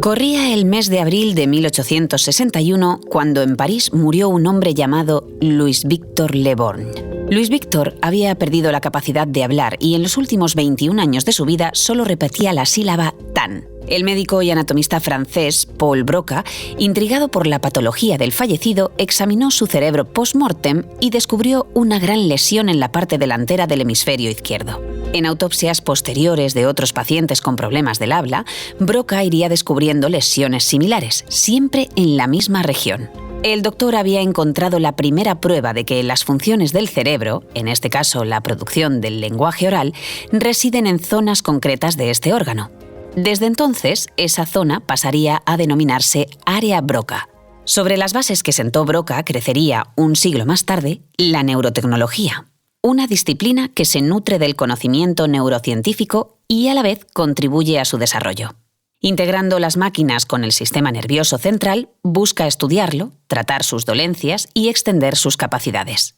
Corría el mes de abril de 1861 cuando en París murió un hombre llamado Louis-Victor Le Borgne. Louis-Victor había perdido la capacidad de hablar y en los últimos 21 años de su vida solo repetía la sílaba tan. El médico y anatomista francés Paul Broca, intrigado por la patología del fallecido, examinó su cerebro post-mortem y descubrió una gran lesión en la parte delantera del hemisferio izquierdo. En autopsias posteriores de otros pacientes con problemas del habla, Broca iría descubriendo lesiones similares, siempre en la misma región. El doctor había encontrado la primera prueba de que las funciones del cerebro, en este caso la producción del lenguaje oral, residen en zonas concretas de este órgano. Desde entonces, esa zona pasaría a denominarse área Broca. Sobre las bases que sentó Broca crecería, un siglo más tarde, la neurotecnología, una disciplina que se nutre del conocimiento neurocientífico y a la vez contribuye a su desarrollo. Integrando las máquinas con el sistema nervioso central, busca estudiarlo, tratar sus dolencias y extender sus capacidades.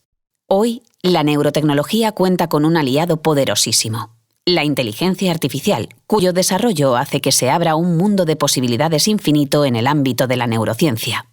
Hoy, la neurotecnología cuenta con un aliado poderosísimo: la inteligencia artificial, cuyo desarrollo hace que se abra un mundo de posibilidades infinito en el ámbito de la neurociencia.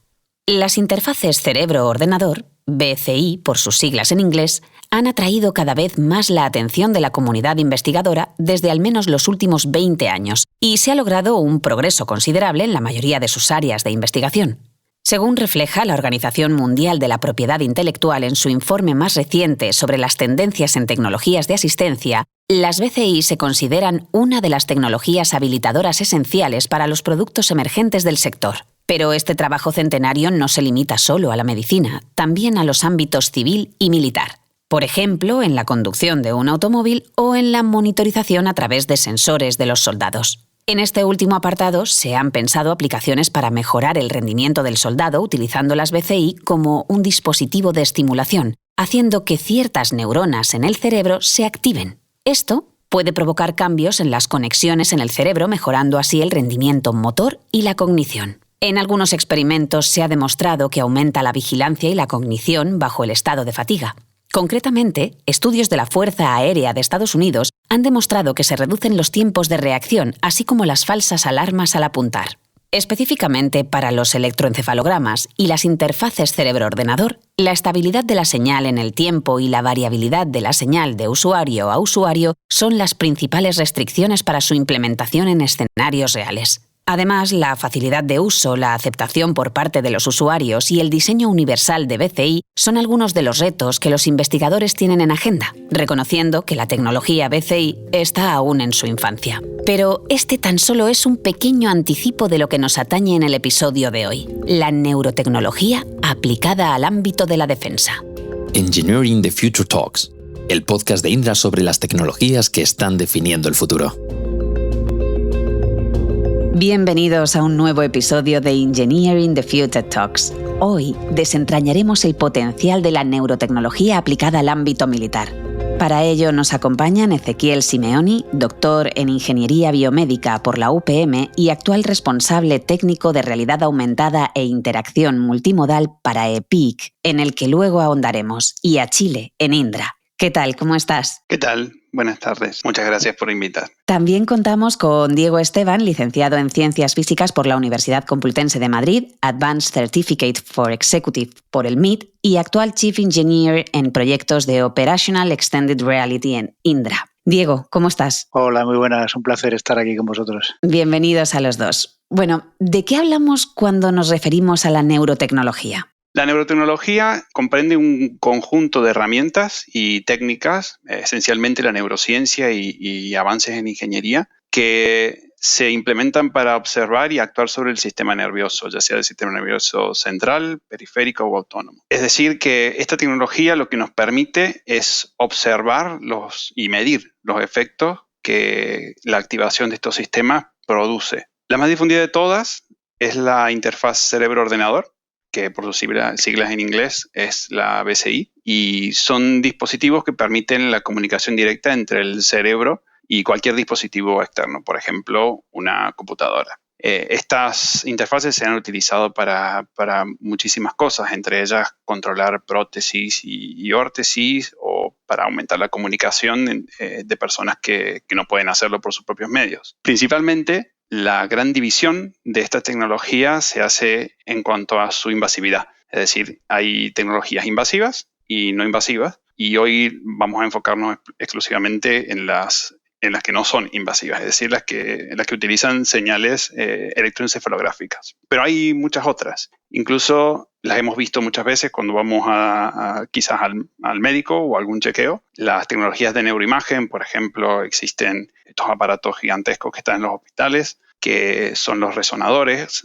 Las interfaces cerebro-ordenador, BCI por sus siglas en inglés, han atraído cada vez más la atención de la comunidad investigadora desde al menos los últimos 20 años, y se ha logrado un progreso considerable en la mayoría de sus áreas de investigación. Según refleja la Organización Mundial de la Propiedad Intelectual en su informe más reciente sobre las tendencias en tecnologías de asistencia, las BCI se consideran una de las tecnologías habilitadoras esenciales para los productos emergentes del sector. Pero este trabajo centenario no se limita solo a la medicina, también a los ámbitos civil y militar. Por ejemplo, en la conducción de un automóvil o en la monitorización a través de sensores de los soldados. En este último apartado se han pensado aplicaciones para mejorar el rendimiento del soldado utilizando las BCI como un dispositivo de estimulación, haciendo que ciertas neuronas en el cerebro se activen. Esto puede provocar cambios en las conexiones en el cerebro, mejorando así el rendimiento motor y la cognición. En algunos experimentos se ha demostrado que aumenta la vigilancia y la cognición bajo el estado de fatiga. Concretamente, estudios de la Fuerza Aérea de Estados Unidos han demostrado que se reducen los tiempos de reacción, así como las falsas alarmas al apuntar. Específicamente para los electroencefalogramas y las interfaces cerebro-ordenador, la estabilidad de la señal en el tiempo y la variabilidad de la señal de usuario a usuario son las principales restricciones para su implementación en escenarios reales. Además, la facilidad de uso, la aceptación por parte de los usuarios y el diseño universal de BCI son algunos de los retos que los investigadores tienen en agenda, reconociendo que la tecnología BCI está aún en su infancia. Pero este tan solo es un pequeño anticipo de lo que nos atañe en el episodio de hoy: la neurotecnología aplicada al ámbito de la defensa. Engineering the Future Talks, el podcast de Indra sobre las tecnologías que están definiendo el futuro. Bienvenidos a un nuevo episodio de Engineering the Future Talks. Hoy desentrañaremos el potencial de la neurotecnología aplicada al ámbito militar. Para ello nos acompañan Ezequiel Simeoni, doctor en Ingeniería Biomédica por la UPM y actual responsable técnico de realidad aumentada e interacción multimodal para EPIC, en el que luego ahondaremos, y a Chile, en Indra. ¿Qué tal? ¿Cómo estás? ¿Qué tal? Buenas tardes. Muchas gracias por invitar. También contamos con Diego Esteban, licenciado en Ciencias Físicas por la Universidad Complutense de Madrid, Advanced Certificate for Executive por el MIT y actual Chief Engineer en proyectos de Operational Extended Reality en Indra. Diego, ¿cómo estás? Hola, muy buenas. Un placer estar aquí con vosotros. Bienvenidos a los dos. Bueno, ¿de qué hablamos cuando nos referimos a la neurotecnología? La neurotecnología comprende un conjunto de herramientas y técnicas, esencialmente la neurociencia y avances en ingeniería, que se implementan para observar y actuar sobre el sistema nervioso, ya sea el sistema nervioso central, periférico o autónomo. Es decir, que esta tecnología lo que nos permite es observar y medir los efectos que la activación de estos sistemas produce. La más difundida de todas es la interfaz cerebro-ordenador, que por sus siglas en inglés es la BCI, y son dispositivos que permiten la comunicación directa entre el cerebro y cualquier dispositivo externo, por ejemplo, una computadora. Estas interfaces se han utilizado para muchísimas cosas, entre ellas controlar prótesis y órtesis, o para aumentar la comunicación de personas que no pueden hacerlo por sus propios medios. Principalmente, la gran división de esta tecnología se hace en cuanto a su invasividad. Es decir, hay tecnologías invasivas y no invasivas, y hoy vamos a enfocarnos exclusivamente en las que no son invasivas, es decir, las que utilizan señales electroencefalográficas. Pero hay muchas otras. Incluso las hemos visto muchas veces cuando vamos quizás al médico o a algún chequeo. Las tecnologías de neuroimagen, por ejemplo, existen estos aparatos gigantescos que están en los hospitales, que son los resonadores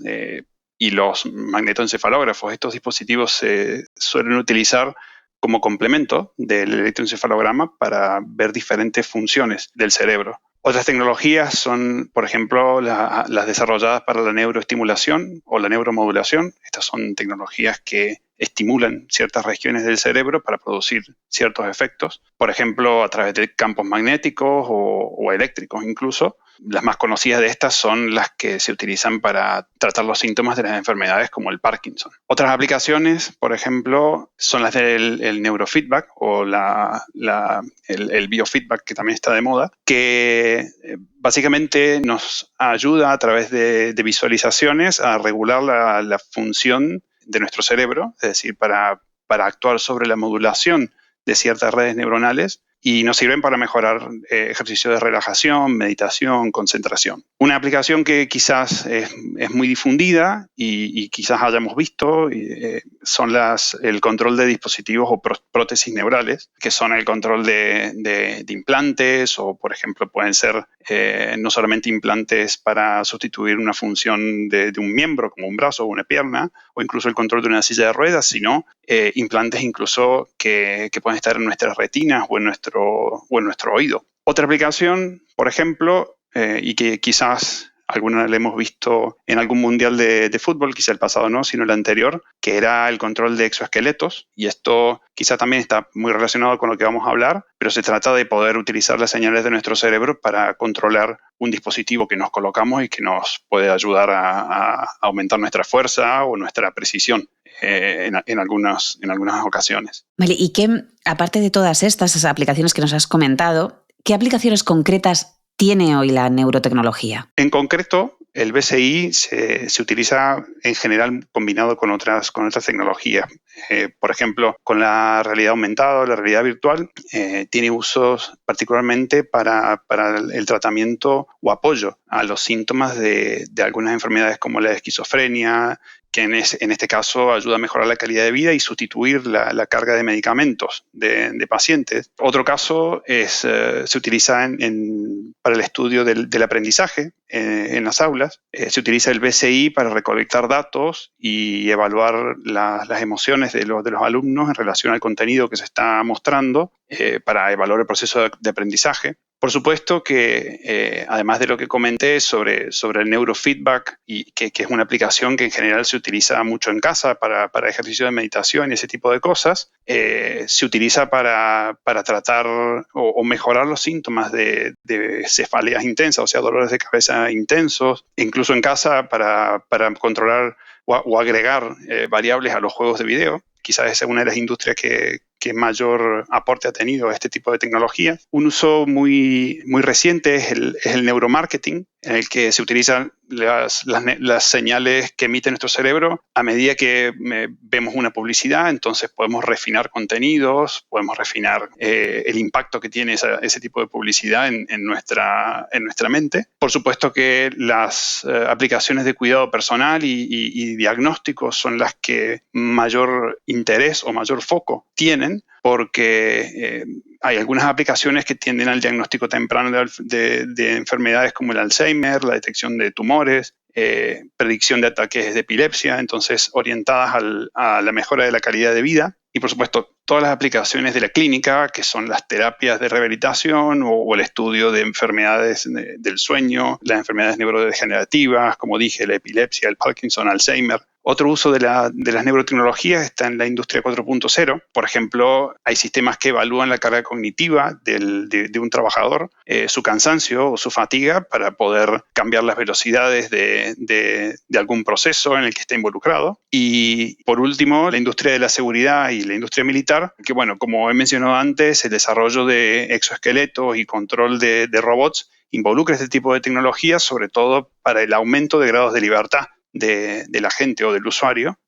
y los magnetoencefalógrafos. Estos dispositivos se suelen utilizar como complemento del electroencefalograma para ver diferentes funciones del cerebro. Otras tecnologías son, por ejemplo, las desarrolladas para la neuroestimulación o la neuromodulación. Estas son tecnologías que estimulan ciertas regiones del cerebro para producir ciertos efectos, por ejemplo, a través de campos magnéticos o eléctricos incluso. Las más conocidas de estas son las que se utilizan para tratar los síntomas de las enfermedades como el Parkinson. Otras aplicaciones, por ejemplo, son las del neurofeedback o el biofeedback, que también está de moda, que básicamente nos ayuda a través de visualizaciones a regular la función de nuestro cerebro, es decir, para actuar sobre la modulación de ciertas redes neuronales, y nos sirven para mejorar ejercicios de relajación, meditación, concentración. Una aplicación que quizás es muy difundida y quizás hayamos visto son el control de dispositivos o prótesis neurales, que son el control de implantes, o por ejemplo pueden ser no solamente implantes para sustituir una función de un miembro como un brazo o una pierna, o incluso el control de una silla de ruedas, sino implantes incluso que pueden estar en nuestras retinas o en nuestro oído. Otra aplicación, por ejemplo, y que quizás alguna la hemos visto en algún mundial de fútbol, quizá el pasado no, sino el anterior, que era el control de exoesqueletos. Y esto quizá también está muy relacionado con lo que vamos a hablar, pero se trata de poder utilizar las señales de nuestro cerebro para controlar un dispositivo que nos colocamos y que nos puede ayudar a aumentar nuestra fuerza o nuestra precisión en algunas ocasiones. Vale, y qué, aparte de todas estas aplicaciones que nos has comentado, ¿qué aplicaciones concretas tiene hoy la neurotecnología? En concreto, el BCI se utiliza en general combinado con otras tecnologías. Por ejemplo, con la realidad aumentada o la realidad virtual, tiene usos particularmente para el tratamiento o apoyo a los síntomas de algunas enfermedades como la esquizofrenia, que en este caso ayuda a mejorar la calidad de vida y sustituir la carga de medicamentos de pacientes. Otro caso se utiliza para el estudio del aprendizaje en las aulas. Se utiliza el BCI para recolectar datos y evaluar las emociones de los alumnos en relación al contenido que se está mostrando para evaluar el proceso de aprendizaje. Por supuesto que, además de lo que comenté sobre el neurofeedback, y que es una aplicación que en general se utiliza mucho en casa para ejercicio de meditación y ese tipo de cosas, se utiliza para tratar o mejorar los síntomas de cefaleas intensas, o sea, dolores de cabeza intensos, incluso en casa para controlar o agregar variables a los juegos de video. Quizás esa es una de las industrias que mayor aporte ha tenido a este tipo de tecnología. Un uso muy reciente es el neuromarketing, en el que se utilizan las señales que emite nuestro cerebro a medida que vemos una publicidad. Entonces podemos refinar contenidos, podemos refinar el impacto que tiene ese tipo de publicidad en nuestra mente. Por supuesto que las aplicaciones de cuidado personal y diagnóstico son las que mayor interés o mayor foco tienen, porque hay algunas aplicaciones que tienden al diagnóstico temprano de enfermedades como el Alzheimer, la detección de tumores, predicción de ataques de epilepsia, entonces orientadas a la mejora de la calidad de vida. Y por supuesto, todas las aplicaciones de la clínica, que son las terapias de rehabilitación o el estudio de enfermedades del sueño, las enfermedades neurodegenerativas, como dije, la epilepsia, el Parkinson, Alzheimer. Otro uso de las neurotecnologías está en la industria 4.0. Por ejemplo, hay sistemas que evalúan la carga cognitiva de un trabajador, su cansancio o su fatiga, para poder cambiar las velocidades de algún proceso en el que está involucrado. Y por último, la industria de la seguridad y la industria militar, que bueno, como he mencionado antes, el desarrollo de exoesqueletos y control de robots involucra este tipo de tecnologías, sobre todo para el aumento de grados de libertad de la gente o del usuario.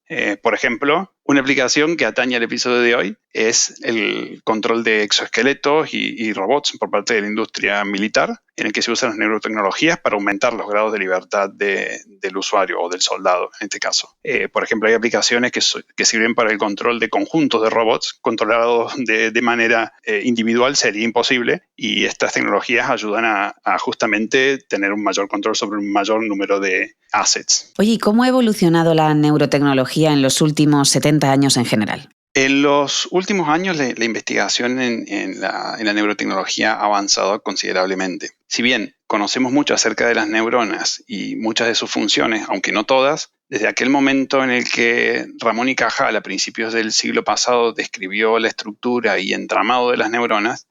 Por ejemplo, una aplicación que atañe al episodio de hoy es el control de exoesqueletos y robots por parte de la industria militar, en el que se usan las neurotecnologías para aumentar los grados de libertad del usuario o del soldado, en este caso. Por ejemplo, hay aplicaciones que sirven para el control de conjuntos de robots. Controlarlos de manera individual sería imposible, y estas tecnologías ayudan a justamente tener un mayor control sobre un mayor número de assets. Oye, ¿y cómo ha evolucionado la neurotecnología en los últimos 70 años en general? En los últimos años la investigación en la neurotecnología ha avanzado considerablemente. Si bien conocemos mucho acerca de las neuronas y muchas de sus funciones, aunque no todas, desde aquel momento en el que Ramón y Cajal, a principios del siglo pasado, describió la estructura y entramado de las neuronas,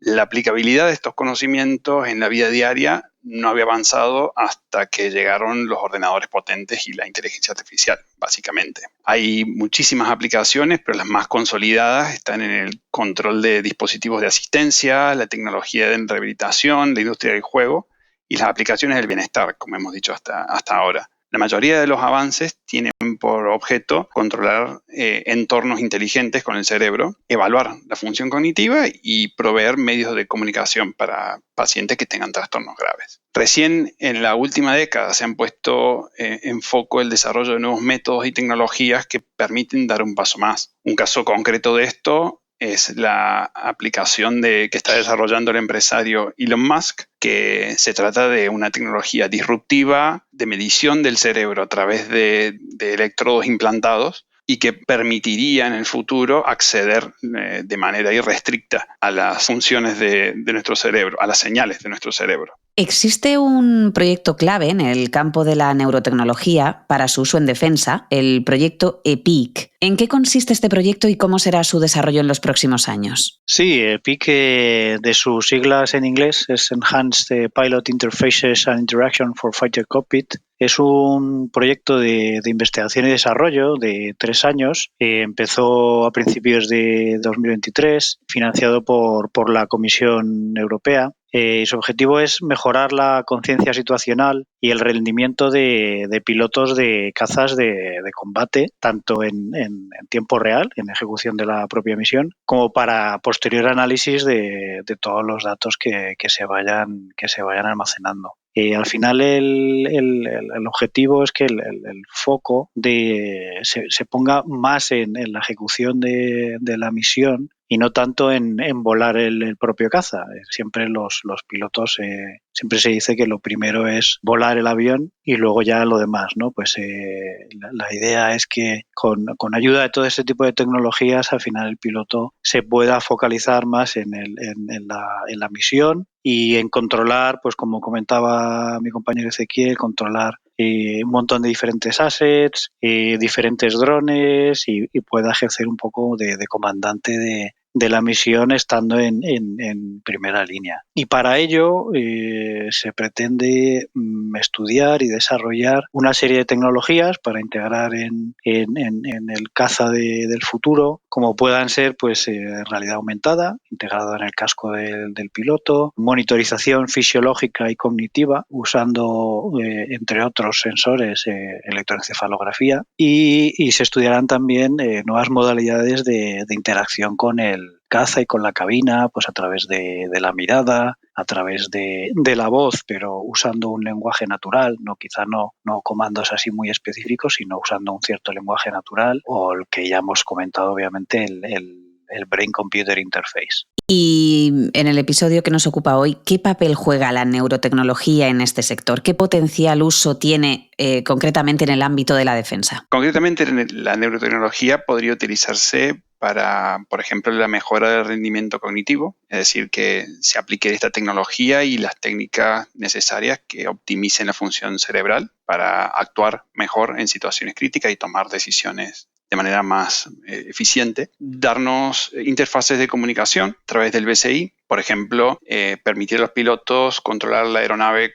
la aplicabilidad de estos conocimientos en la vida diaria no había avanzado hasta que llegaron los ordenadores potentes y la inteligencia artificial, básicamente. Hay muchísimas aplicaciones, pero las más consolidadas están en el control de dispositivos de asistencia, la tecnología de rehabilitación, la industria del juego y las aplicaciones del bienestar, como hemos dicho hasta ahora. La mayoría de los avances tienen por objeto controlar entornos inteligentes con el cerebro, evaluar la función cognitiva y proveer medios de comunicación para pacientes que tengan trastornos graves. Recién en la última década se han puesto en foco el desarrollo de nuevos métodos y tecnologías que permiten dar un paso más. Un caso concreto de esto es la aplicación que está desarrollando el empresario Elon Musk, que se trata de una tecnología disruptiva de medición del cerebro a través de electrodos implantados y que permitiría en el futuro acceder de manera irrestricta a las funciones de nuestro cerebro, a las señales de nuestro cerebro. Existe un proyecto clave en el campo de la neurotecnología para su uso en defensa, el proyecto EPIC. ¿En qué consiste este proyecto y cómo será su desarrollo en los próximos años? Sí, EPIC, de sus siglas en inglés, es Enhanced Pilot Interfaces and Interaction for Fighter Cockpit. Es un proyecto de investigación y desarrollo de 3 años. Empezó a principios de 2023, financiado por la Comisión Europea. Su objetivo es mejorar la conciencia situacional y el rendimiento de pilotos de cazas de combate, tanto en tiempo real, en ejecución de la propia misión, como para posterior análisis de todos los datos que se vayan almacenando. Al final el objetivo es que el foco se ponga más en la ejecución de la misión y no tanto en volar el propio caza. Siempre los pilotos, siempre se dice que lo primero es volar el avión y luego ya lo demás, ¿no? Pues la idea es que con ayuda de todo este tipo de tecnologías, al final el piloto se pueda focalizar más en la misión y en controlar, pues como comentaba mi compañero Ezequiel, controlar un montón de diferentes assets, diferentes drones y pueda ejercer un poco de comandante de la misión estando en primera línea. Y para ello se pretende estudiar y desarrollar una serie de tecnologías para integrar en el caza del futuro, como puedan ser pues realidad aumentada, integrada en el casco del piloto, monitorización fisiológica y cognitiva, usando entre otros sensores electroencefalografía, y se estudiarán también nuevas modalidades de interacción con el caza y con la cabina, pues a través de la mirada, a través de la voz, pero usando un lenguaje natural, quizá no comandos así muy específicos, sino usando un cierto lenguaje natural, o el que ya hemos comentado, obviamente, el Brain-Computer Interface. Y en el episodio que nos ocupa hoy, ¿qué papel juega la neurotecnología en este sector? ¿Qué potencial uso tiene concretamente en el ámbito de la defensa? Concretamente, la neurotecnología podría utilizarse para, por ejemplo, la mejora del rendimiento cognitivo, es decir, que se aplique esta tecnología y las técnicas necesarias que optimicen la función cerebral para actuar mejor en situaciones críticas y tomar decisiones de manera más eficiente. Darnos interfaces de comunicación a través del BCI, por ejemplo, permitir a los pilotos controlar la aeronave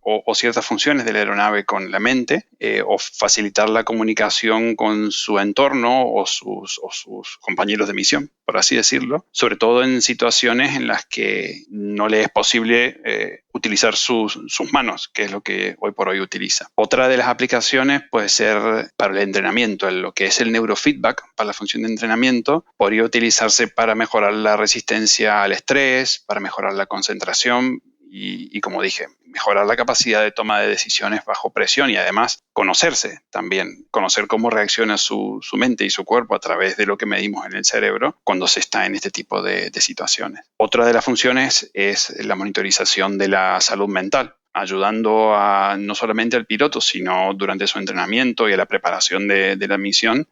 o ciertas funciones de la aeronave con la mente, o facilitar la comunicación con su entorno o sus compañeros de misión, por así decirlo, sobre todo en situaciones en las que no le es posible utilizar sus manos, que es lo que hoy por hoy utiliza. Otra de las aplicaciones puede ser para el entrenamiento, lo que es el neurofeedback, para la función de entrenamiento, podría utilizarse para mejorar la resistencia al estrés, para mejorar la concentración y como dije, mejorar la capacidad de toma de decisiones bajo presión y además conocerse también, conocer cómo reacciona su mente y su cuerpo a través de lo que medimos en el cerebro cuando se está en este tipo de situaciones. Otra de las funciones es la monitorización de la salud mental, ayudando a no solamente al piloto, sino durante su entrenamiento y a la preparación de la misión,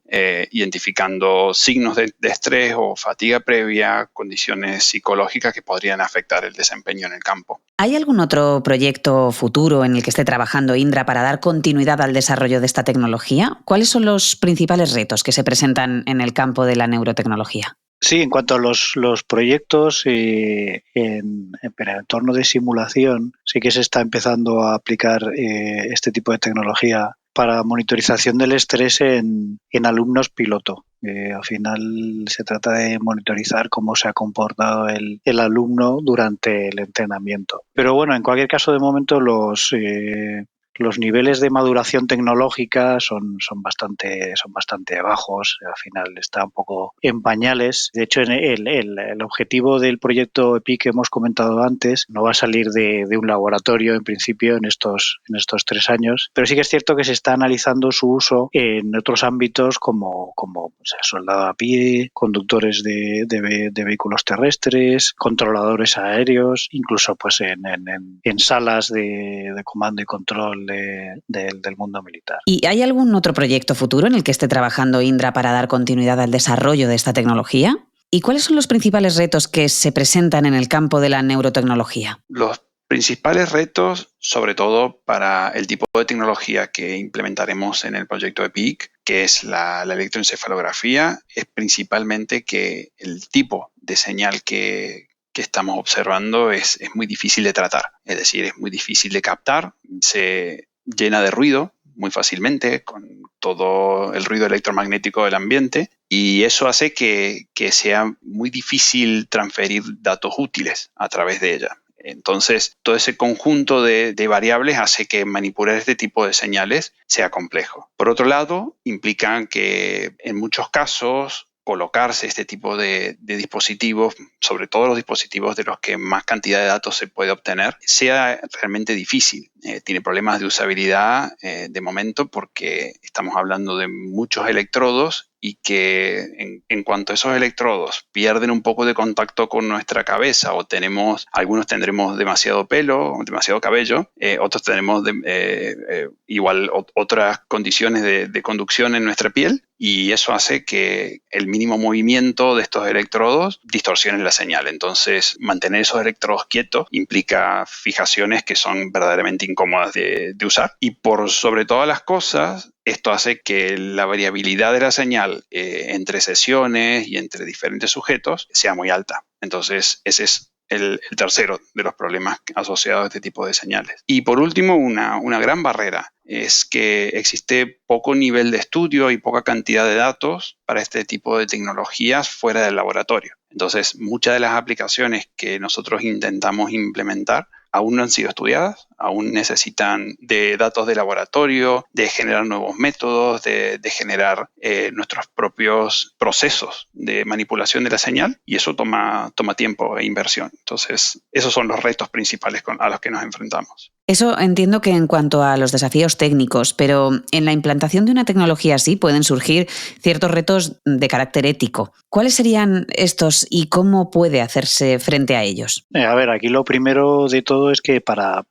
identificando signos de estrés o fatiga previa, condiciones psicológicas que podrían afectar el desempeño en el campo. ¿Hay algún otro proyecto futuro en el que esté trabajando Indra para dar continuidad al desarrollo de esta tecnología? ¿Cuáles son los principales retos que se presentan en el campo de la neurotecnología? Sí, en cuanto a los proyectos en el entorno de simulación, sí que se está empezando a aplicar este tipo de tecnología para monitorización del estrés en alumnos piloto. Al final se trata de monitorizar cómo se ha comportado el alumno durante el entrenamiento. Pero bueno, en cualquier caso, de momento los niveles de maduración tecnológica son bastante bajos. Al final está un poco en pañales. De hecho, el objetivo del proyecto EPIC que hemos comentado antes no va a salir de un laboratorio en principio en estos 3 años, pero sí que es cierto que se está analizando su uso en otros ámbitos como soldado a pie, conductores de vehículos terrestres, controladores aéreos, incluso pues en salas de comando y control del mundo militar. ¿Y hay algún otro proyecto futuro en el que esté trabajando Indra para dar continuidad al desarrollo de esta tecnología? ¿Y cuáles son los principales retos que se presentan en el campo de la neurotecnología? Los principales retos, sobre todo para el tipo de tecnología que implementaremos en el proyecto EPIC, que es la electroencefalografía, es principalmente que el tipo de señal que estamos observando es muy difícil de tratar, es decir, es muy difícil de captar, se llena de ruido muy fácilmente con todo el ruido electromagnético del ambiente y eso hace que sea muy difícil transferir datos útiles a través de ella. Entonces, todo ese conjunto de variables hace que manipular este tipo de señales sea complejo. Por otro lado, implican que en muchos casos colocarse este tipo de dispositivos, sobre todo los dispositivos de los que más cantidad de datos se puede obtener, sea realmente difícil. Tiene problemas de usabilidad de momento porque estamos hablando de muchos electrodos y que en cuanto esos electrodos pierden un poco de contacto con nuestra cabeza o algunos tendremos demasiado pelo, demasiado cabello, otros tenemos igual otras condiciones de conducción en nuestra piel y eso hace que el mínimo movimiento de estos electrodos distorsione la señal. Entonces, mantener esos electrodos quietos implica fijaciones que son verdaderamente incómodas de usar. Y por sobre todas las cosas, esto hace que la variabilidad de la señal entre sesiones y entre diferentes sujetos sea muy alta. Entonces, ese es el tercero de los problemas asociados a este tipo de señales. Y por último, una gran barrera es que existe poco nivel de estudio y poca cantidad de datos para este tipo de tecnologías fuera del laboratorio. Entonces, muchas de las aplicaciones que nosotros intentamos implementar aún no han sido estudiadas, aún necesitan de datos de laboratorio, de generar nuevos métodos, de generar nuestros propios procesos de manipulación de la señal y eso toma tiempo e inversión. Entonces, esos son los retos principales a los que nos enfrentamos. Eso entiendo que en cuanto a los desafíos técnicos, pero en la implantación de una tecnología así pueden surgir ciertos retos de carácter ético. ¿Cuáles serían estos y cómo puede hacerse frente a ellos? A ver, aquí lo primero de todo es que para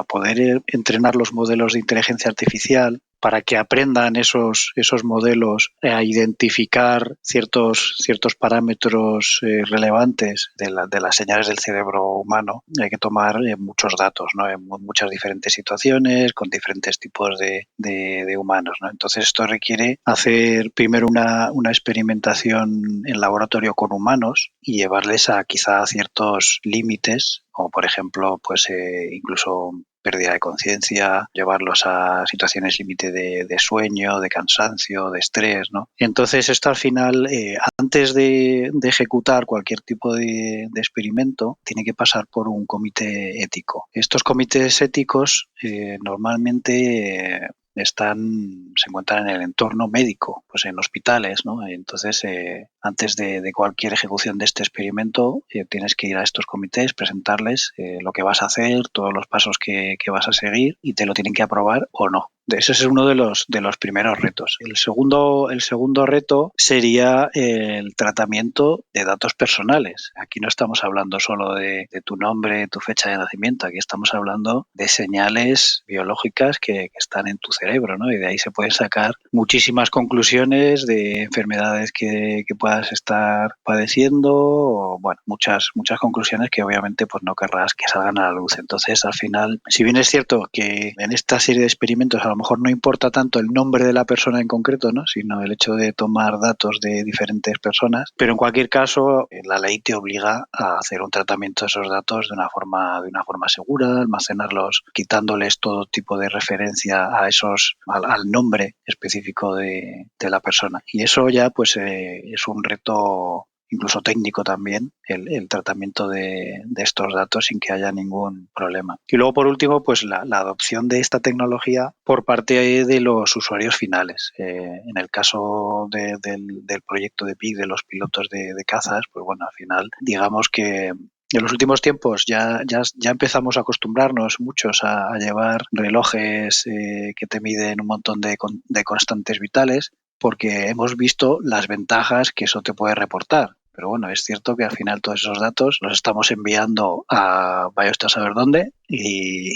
poder entrenar los modelos de inteligencia artificial, para que aprendan esos modelos a identificar ciertos parámetros relevantes de las señales del cerebro humano, hay que tomar muchos datos, ¿no? En muchas diferentes situaciones, con diferentes tipos de humanos, ¿no? Entonces esto requiere hacer primero una experimentación en laboratorio con humanos y llevarles a quizá ciertos límites, como por ejemplo pues incluso pérdida de conciencia, llevarlos a situaciones límite de sueño, de cansancio, de estrés, ¿no? Entonces esto al final, antes de ejecutar cualquier tipo de experimento, tiene que pasar por un comité ético. Estos comités éticos normalmente se encuentran en el entorno médico, pues en hospitales, ¿no? Entonces, antes de cualquier ejecución de este experimento, tienes que ir a estos comités, presentarles lo que vas a hacer, todos los pasos que vas a seguir y te lo tienen que aprobar o no. Ese es uno de los primeros retos. El segundo reto sería el tratamiento de datos personales. Aquí no estamos hablando solo de tu nombre, tu fecha de nacimiento. Aquí estamos hablando de señales biológicas que están en tu cerebro, ¿no? Y de ahí se pueden sacar muchísimas conclusiones de enfermedades que puedas estar padeciendo o, bueno, muchas conclusiones que obviamente pues no querrás que salgan a la luz. Entonces, al final, si bien es cierto que en esta serie de experimentos a lo mejor no importa tanto el nombre de la persona en concreto, ¿no? Sino el hecho de tomar datos de diferentes personas, pero en cualquier caso la ley te obliga a hacer un tratamiento de esos datos de una forma segura, almacenarlos quitándoles todo tipo de referencia a al nombre específico de la persona. Y eso ya pues es un reto incluso técnico también, el tratamiento de estos datos sin que haya ningún problema. Y luego, por último, pues la adopción de esta tecnología por parte de los usuarios finales. En el caso del proyecto de PIC, de los pilotos de cazas, pues bueno, al final, digamos que en los últimos tiempos ya empezamos a acostumbrarnos muchos a llevar relojes que te miden un montón de constantes vitales, porque hemos visto las ventajas que eso te puede reportar. Pero bueno, es cierto que al final todos esos datos los estamos enviando a vaya usted a saber dónde y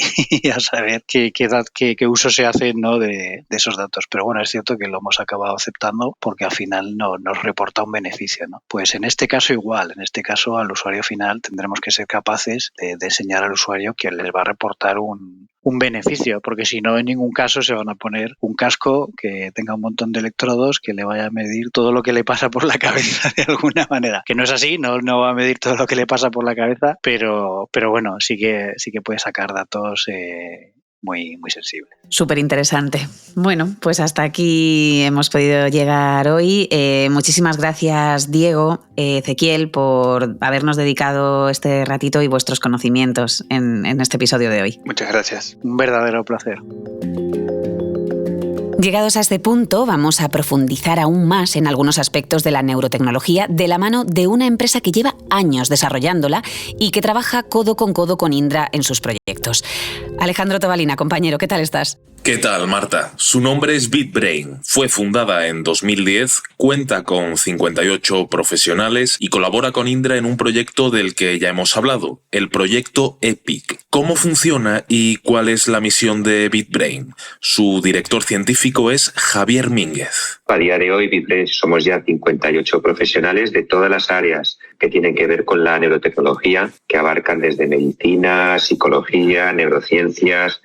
a saber qué uso se hace, ¿no? de esos datos. Pero bueno, es cierto que lo hemos acabado aceptando porque al final nos reporta un beneficio, ¿no? Pues en este caso igual, en este caso al usuario final tendremos que ser capaces de enseñar al usuario que les va a reportar un beneficio, porque si no, en ningún caso se van a poner un casco que tenga un montón de electrodos que le vaya a medir todo lo que le pasa por la cabeza de alguna manera. Que no es así, no va a medir todo lo que le pasa por la cabeza, pero bueno, sí que puede sacar datos muy, muy sensibles. Súper interesante. Bueno, pues hasta aquí hemos podido llegar hoy. Muchísimas gracias, Diego, Ezequiel, por habernos dedicado este ratito y vuestros conocimientos en este episodio de hoy. Muchas gracias. Un verdadero placer. Llegados a este punto, vamos a profundizar aún más en algunos aspectos de la neurotecnología de la mano de una empresa que lleva años desarrollándola y que trabaja codo con codo con Indra en sus proyectos. Alejandro Tobalina, compañero, ¿qué tal estás? ¿Qué tal, Marta? Su nombre es BitBrain. Fue fundada en 2010, cuenta con 58 profesionales y colabora con Indra en un proyecto del que ya hemos hablado, el proyecto EPIC. ¿Cómo funciona y cuál es la misión de BitBrain? Su director científico es Javier Mínguez. A día de hoy, BitBrain somos ya 58 profesionales de todas las áreas que tienen que ver con la neurotecnología, que abarcan desde medicina, psicología, neurociencias,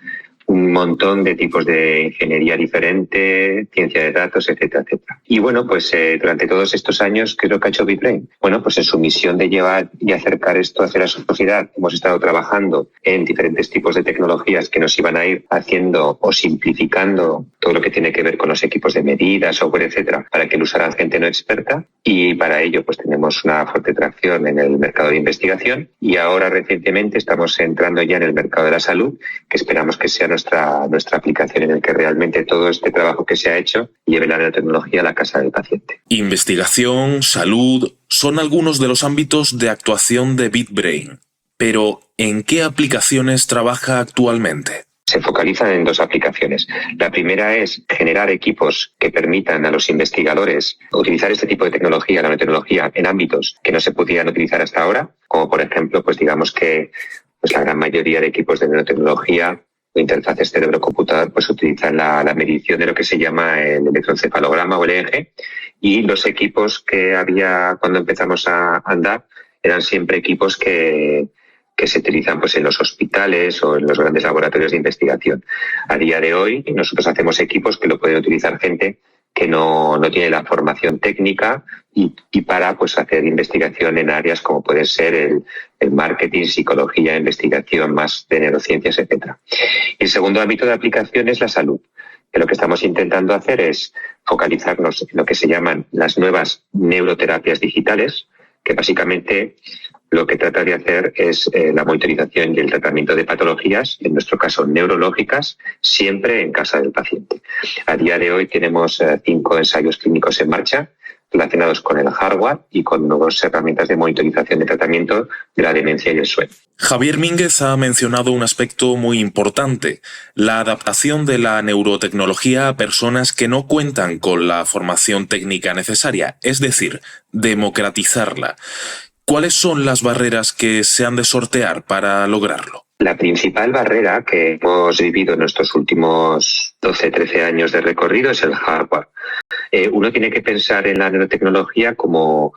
un montón de tipos de ingeniería diferente, ciencia de datos, etcétera, etcétera. Y bueno, pues durante todos estos años, ¿qué es lo que ha hecho BitBrain? Bueno, pues en su misión de llevar y acercar esto hacia la sociedad, hemos estado trabajando en diferentes tipos de tecnologías que nos iban a ir haciendo o simplificando todo lo que tiene que ver con los equipos de medida, software, etcétera, para que lo usaran gente no experta. Y para ello, pues tenemos una fuerte tracción en el mercado de investigación y ahora recientemente estamos entrando ya en el mercado de la salud, que esperamos que sea nuestra aplicación en el que realmente todo este trabajo que se ha hecho lleve la nanotecnología a la casa del paciente. Investigación, salud, son algunos de los ámbitos de actuación de BitBrain. Pero, ¿en qué aplicaciones trabaja actualmente? Se focalizan en dos aplicaciones. La primera es generar equipos que permitan a los investigadores utilizar este tipo de tecnología, la nanotecnología, en ámbitos que no se podían utilizar hasta ahora, como por ejemplo, pues digamos que pues la gran mayoría de equipos de nanotecnología o interfaces cerebro-computador pues utilizan la medición de lo que se llama el electroencefalograma o el EEG, y los equipos que había cuando empezamos a andar eran siempre equipos que se utilizan pues en los hospitales o en los grandes laboratorios de investigación. A día de hoy nosotros hacemos equipos que lo pueden utilizar gente que no tiene la formación técnica y para pues hacer investigación en áreas como puede ser el marketing, psicología, investigación más de neurociencias, etcétera. Y el segundo ámbito de aplicación es la salud. Que lo que estamos intentando hacer es focalizarnos en lo que se llaman las nuevas neuroterapias digitales, que básicamente lo que trata de hacer es la monitorización y el tratamiento de patologías, en nuestro caso neurológicas, siempre en casa del paciente. A día de hoy tenemos 5 ensayos clínicos en marcha relacionados con el hardware y con nuevas herramientas de monitorización de tratamiento de la demencia y el sueño. Javier Mínguez ha mencionado un aspecto muy importante, la adaptación de la neurotecnología a personas que no cuentan con la formación técnica necesaria, es decir, democratizarla. ¿Cuáles son las barreras que se han de sortear para lograrlo? La principal barrera que hemos vivido en nuestros últimos 12-13 años de recorrido es el hardware. Uno tiene que pensar en la neurotecnología como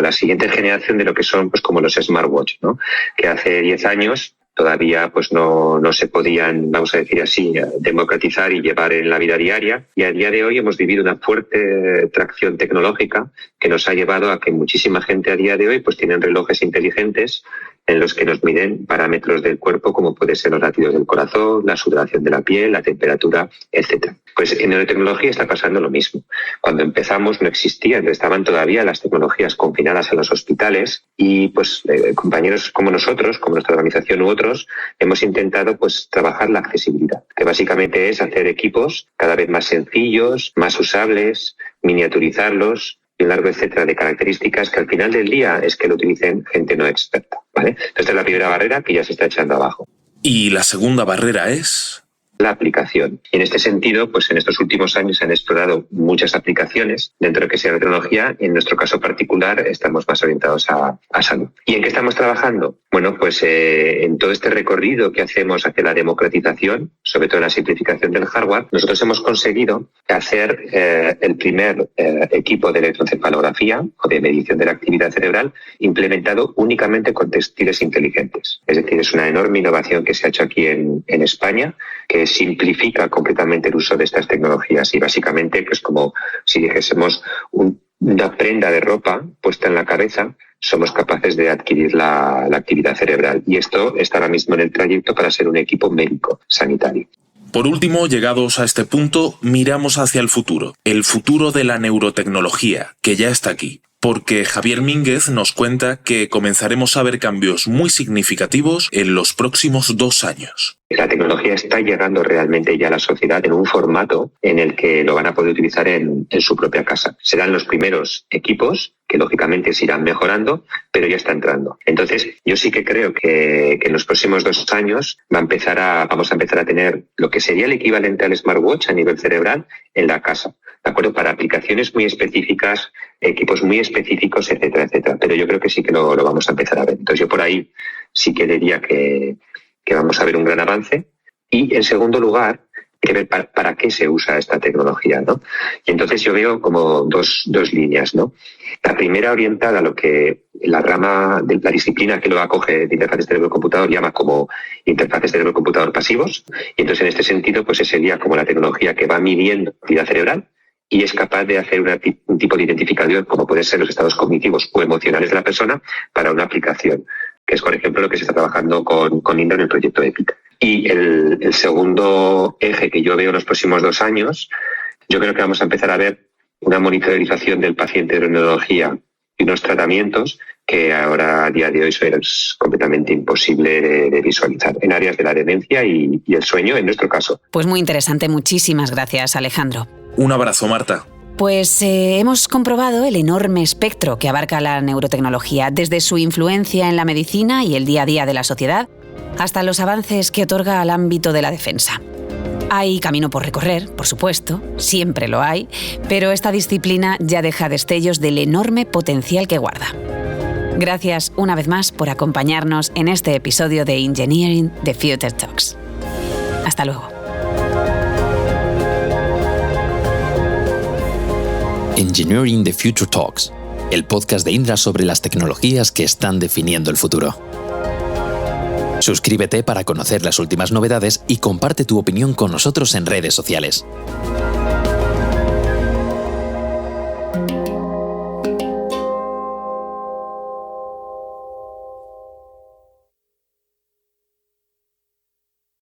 la siguiente generación de lo que son pues como los smartwatch, ¿no? Que hace 10 años todavía pues no se podían, vamos a decir así, democratizar y llevar en la vida diaria. Y a día de hoy hemos vivido una fuerte tracción tecnológica que nos ha llevado a que muchísima gente a día de hoy pues tienen relojes inteligentes en los que nos miden parámetros del cuerpo como puede ser los latidos del corazón, la sudoración de la piel, la temperatura, etc. Pues en neurotecnología está pasando lo mismo. Cuando empezamos no existían, estaban todavía las tecnologías confinadas a los hospitales y pues compañeros como nosotros, como nuestra organización u otros, hemos intentado pues trabajar la accesibilidad, que básicamente es hacer equipos cada vez más sencillos, más usables, miniaturizarlos, y un largo etcétera de características que al final del día es que lo utilicen gente no experta, ¿vale? Esta es la primera barrera que ya se está echando abajo. ¿Y la segunda barrera es? La aplicación. Y en este sentido, pues en estos últimos años se han explorado muchas aplicaciones dentro de lo que sea la tecnología. En nuestro caso particular estamos más orientados a salud. ¿Y en qué estamos trabajando? Bueno, pues en todo este recorrido que hacemos hacia la democratización, sobre todo la simplificación del hardware, nosotros hemos conseguido hacer el primer equipo de electroencefalografía o de medición de la actividad cerebral implementado únicamente con textiles inteligentes. Es decir, es una enorme innovación que se ha hecho aquí en España, que simplifica completamente el uso de estas tecnologías y básicamente que es como si dijésemos una prenda de ropa puesta en la cabeza, somos capaces de adquirir la actividad cerebral y esto está ahora mismo en el trayecto para ser un equipo médico sanitario. Por último, llegados a este punto, miramos hacia el futuro de la neurotecnología, que ya está aquí. Porque Javier Mínguez nos cuenta que comenzaremos a ver cambios muy significativos en los próximos 2 años. La tecnología está llegando realmente ya a la sociedad en un formato en el que lo van a poder utilizar en su propia casa. Serán los primeros equipos que lógicamente se irán mejorando, pero ya está entrando. Entonces, yo sí que creo que en los próximos 2 años vamos a empezar a tener lo que sería el equivalente al smartwatch a nivel cerebral en la casa. ¿De acuerdo? Para aplicaciones muy específicas, equipos muy específicos, etcétera, etcétera. Pero yo creo que sí que lo vamos a empezar a ver. Entonces yo por ahí sí que diría que vamos a ver un gran avance. Y en segundo lugar, que ver para qué se usa esta tecnología, ¿no? Y entonces yo veo como dos líneas, ¿no? La primera orientada a lo que la rama de la disciplina que lo acoge de interfaces cerebro-computador llama como interfaces cerebro-computador pasivos. Y entonces en este sentido pues sería como la tecnología que va midiendo la actividad cerebral y es capaz de hacer un tipo de identificación, como pueden ser los estados cognitivos o emocionales de la persona, para una aplicación, que es, por ejemplo, lo que se está trabajando con Indra en el proyecto EPIC. Y el segundo eje que yo veo en los próximos 2 años, yo creo que vamos a empezar a ver una monitorización del paciente de neurología y unos tratamientos que ahora a día de hoy es completamente imposible de visualizar en áreas de la demencia y el sueño en nuestro caso. Pues muy interesante, muchísimas gracias, Alejandro. Un abrazo, Marta. Pues hemos comprobado el enorme espectro que abarca la neurotecnología, desde su influencia en la medicina y el día a día de la sociedad, hasta los avances que otorga al ámbito de la defensa. Hay camino por recorrer, por supuesto, siempre lo hay, pero esta disciplina ya deja destellos del enorme potencial que guarda. Gracias una vez más por acompañarnos en este episodio de Engineering the Future Talks. Hasta luego. Engineering the Future Talks, el podcast de Indra sobre las tecnologías que están definiendo el futuro. Suscríbete para conocer las últimas novedades y comparte tu opinión con nosotros en redes sociales.